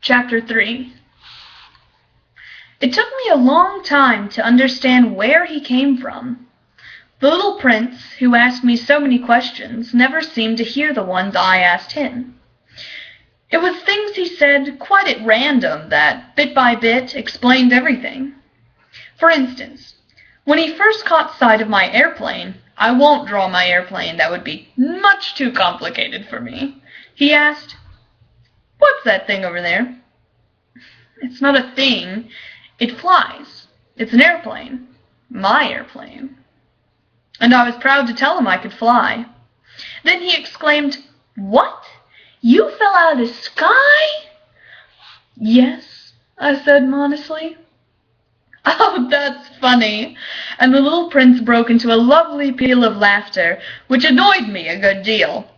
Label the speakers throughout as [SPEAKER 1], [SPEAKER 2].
[SPEAKER 1] Chapter 3. It took me a long time to understand where he came from. The little prince, who asked me so many questions, never seemed to hear the ones I asked him. It was things he said quite at random that, bit by bit, explained everything. For instance, when he first caught sight of my airplane, I won't draw my airplane, that would be much too complicated for me, he asked, "What's that thing over there?" "It's not a thing. It flies. It's an airplane. My airplane." And I was proud to tell him I could fly. Then he exclaimed, "What? You fell out of the sky?" "Yes," I said modestly. "Oh, that's funny." And the little prince broke into a lovely peal of laughter, which annoyed me a good deal.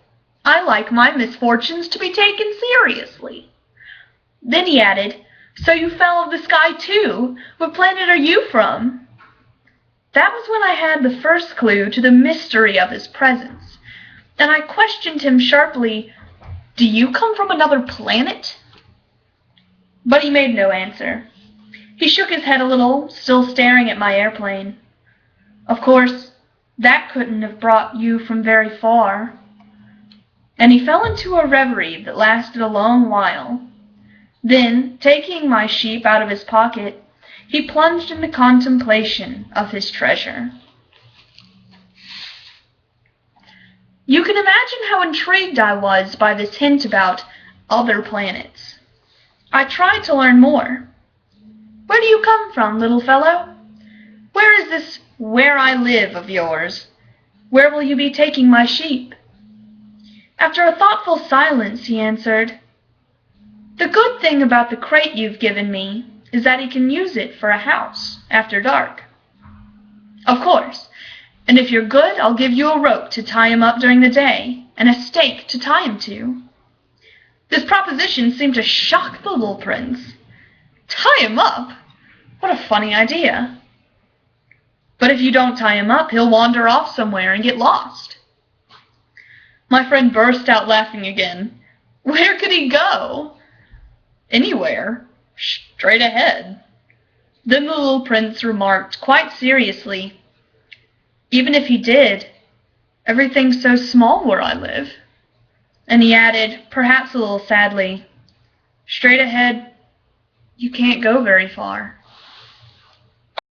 [SPEAKER 1] I like my misfortunes to be taken seriously. Then he added, "So you fell out of the sky too? What planet are you from?" That was when I had the first clue to the mystery of his presence, and I questioned him sharply, "Do you come from another planet?" But he made no answer. He shook his head a little, still staring at my airplane. "Of course, that couldn't have brought you from very far." And he fell into a reverie that lasted a long while. Then, taking my sheep out of his pocket, he plunged into contemplation of his treasure. You can imagine how intrigued I was by this hint about other planets. I tried to learn more. "Where do you come from, little fellow? Where is this where I live of yours? Where will you be taking my sheep?" After a thoughtful silence, he answered, "The good thing about the crate you've given me is that he can use it for a house after dark." "Of course, and if you're good, I'll give you a rope to tie him up during the day, and a stake to tie him to." This proposition seemed to shock the little prince. Tie him up? What a funny idea. "But if you don't tie him up, he'll wander off somewhere and get lost." My friend burst out laughing again. Where could he go? Anywhere. Straight ahead. Then the little prince remarked quite seriously, "Even if he did, everything's so small where I live." And he added, perhaps a little sadly, "Straight ahead, you can't go very far."